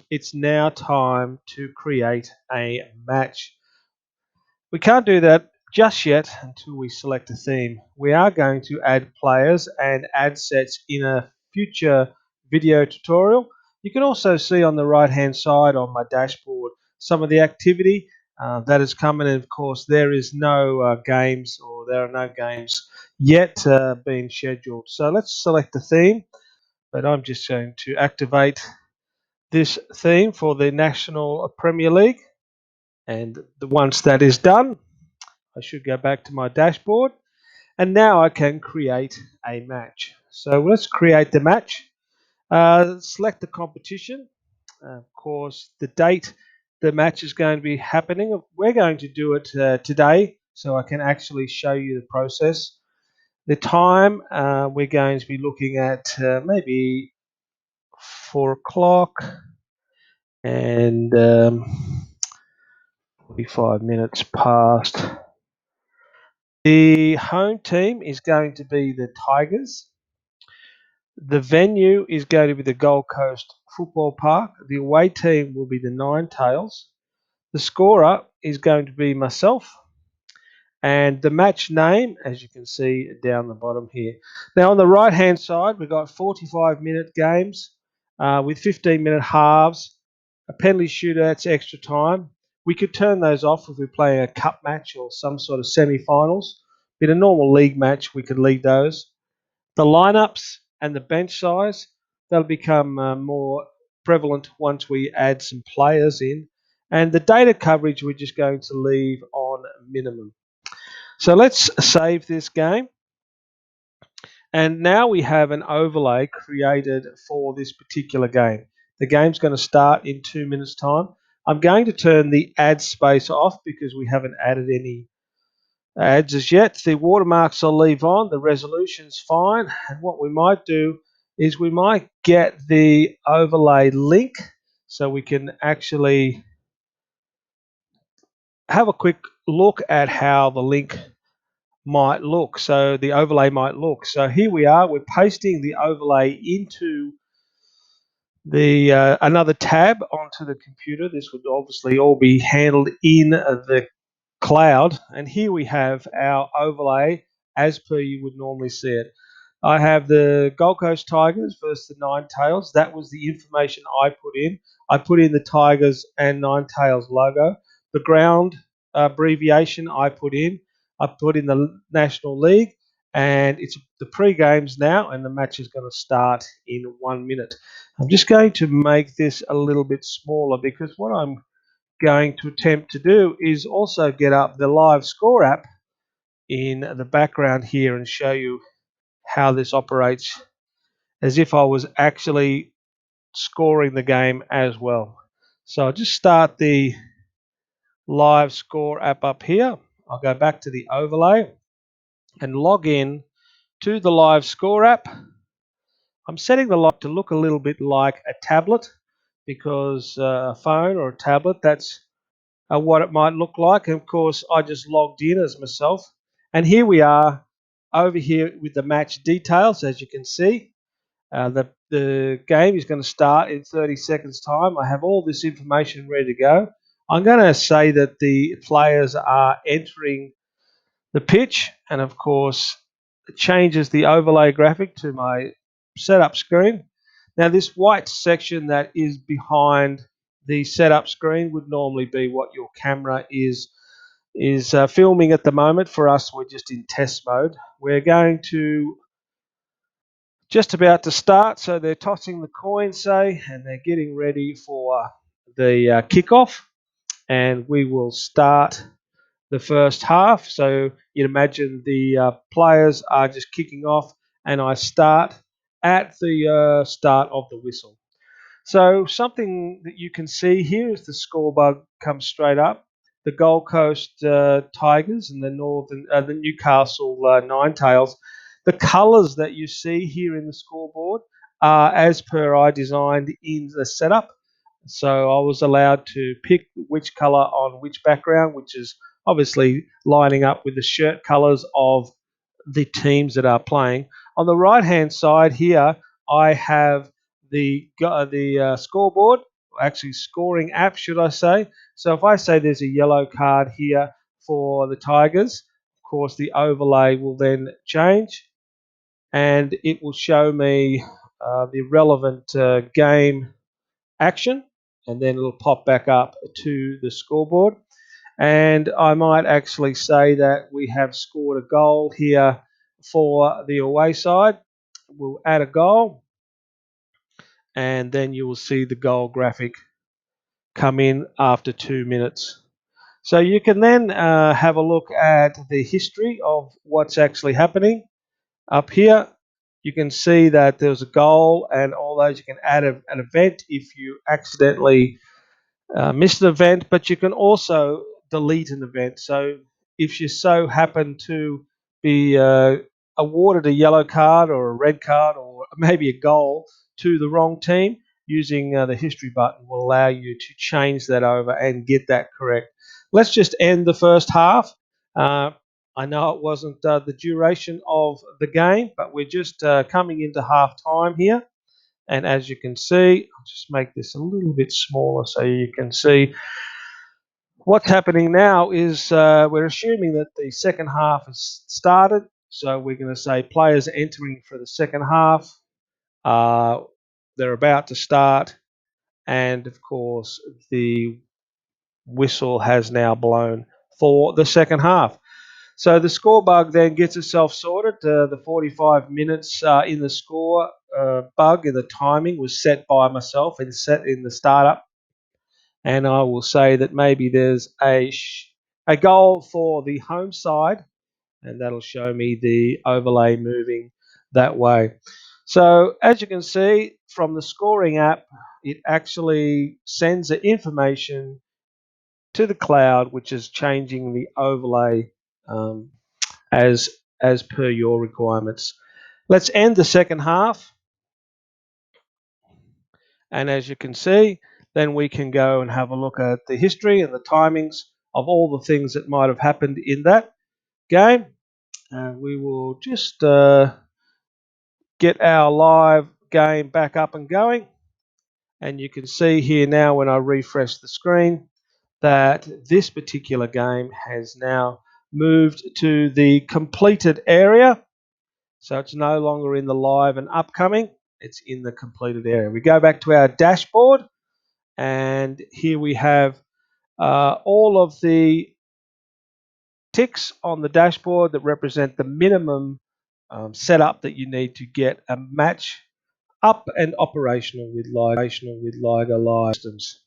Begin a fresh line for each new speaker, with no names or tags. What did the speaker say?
It's now time to create a match. We can't do that just yet until we select a theme. We are going to add players and ad sets in a future video tutorial. You can also see on the right hand side on my dashboard some of the activity that is coming, and of course there is no games, or there are no games yet being scheduled. So let's select the theme, but I'm just going to activate this theme for the National Premier League, and once that is done, I should go back to my dashboard, and now I can create a match. So let's create the match. Select the competition. Of course, the date the match is going to be happening. We're going to do it today, so I can actually show you the process. The time we're going to be looking at maybe 4 o'clock and 45 minutes past. The home team is going to be the Tigers. The venue is going to be the Gold Coast Football Park. The away team will be the Nine Tails. The scorer is going to be myself. And the match name, as you can see down the bottom here. Now on the right hand side, we've got 45-minute games with 15-minute halves, a penalty shootouts, extra time. We could turn those off if we're playing a cup match or some sort of semi-finals. In a normal league match, we could leave those. The lineups and the bench size, they'll become more prevalent once we add some players in. And the data coverage, we're just going to leave on minimum. So let's save this game. And now we have an overlay created for this particular game. The game's going to start in 2 minutes' time. I'm going to turn the ad space off because we haven't added any ads as yet. The watermarks I'll leave on. The resolution's fine. And what we might do is we might get the overlay link so we can actually have a quick look at how the link might look. So the overlay might look. So here we are. We're pasting the overlay into the another tab onto the computer. This would obviously all be handled in the cloud, and here we have our overlay as per you would normally see it. I have the Gold Coast Tigers versus the Nine Tails. That was the information I put in. I put in the Tigers and Nine Tails logo. The ground abbreviation I put in. I put in the National League, and it's the pre-games now, and the match is going to start in 1 minute. I'm just going to make this a little bit smaller because what I'm going to attempt to do is also get up the live score app in the background here and show you how this operates as if I was actually scoring the game as well. So I'll just start the live score app up here. I'll go back to the overlay and log in to the live score app. I'm setting the lock to look a little bit like a tablet because a phone or a tablet, that's what it might look like. And of course, I just logged in as myself. And here we are over here with the match details, as you can see. The game is going to start in 30 seconds time. I have all this information ready to go. I'm going to say that the players are entering the pitch, and of course it changes the overlay graphic to my setup screen. Now this white section that is behind the setup screen would normally be what your camera is filming at the moment. For us, we're just in test mode. We're going to just about to start, so they're tossing the coin, say, and they're getting ready for the kickoff, and we will start the first half. So you'd imagine the players are just kicking off, and I start at the start of the whistle. So something that you can see here is the scoreboard comes straight up. The Gold Coast Tigers and the Newcastle Nine Tails. The colours that you see here in the scoreboard are as per I designed in the setup. So I was allowed to pick which colour on which background, which is obviously lining up with the shirt colours of the teams that are playing. On the right-hand side here, I have the scoreboard actually scoring app, should I say. So if I say there's a yellow card here for the Tigers, of course the overlay will then change and it will show me the relevant game action, and then it'll pop back up to the scoreboard. And I might actually say that we have scored a goal here for the away side. We'll add a goal, and then you will see the goal graphic come in after 2 minutes. So you can then have a look at the history of what's actually happening. Up here, you can see that there's a goal and all those. You can add an event if you accidentally missed an event, but you can also delete an event. So if you so happen to be awarded a yellow card or a red card or maybe a goal to the wrong team, using the history button will allow you to change that over and get that correct. Let's just end the first half. I know it wasn't the duration of the game, but we're just coming into half time here. And as you can see, I'll just make this a little bit smaller so you can see what's happening now is we're assuming that the second half has started. So we're going to say players entering for the second half. They're about to start. And of course, the whistle has now blown for the second half. So the score bug then gets itself sorted. The 45 minutes in the score bug and the timing was set by myself and set in the startup. And I will say that maybe there's a goal for the home side, and that'll show me the overlay moving that way. So as you can see from the scoring app, it actually sends the information to the cloud, which is changing the overlay um, as per your requirements. Let's end the second half, and as you can see, then we can go and have a look at the history and the timings of all the things that might have happened in that game. We will just get our live game back up and going, and you can see here now when I refresh the screen that this particular game has now moved to the completed area. So it's no longer in the live and upcoming, it's in the completed area. We go back to our dashboard, and here we have all of the ticks on the dashboard that represent the minimum setup that you need to get a match up and operational with Liga Live systems.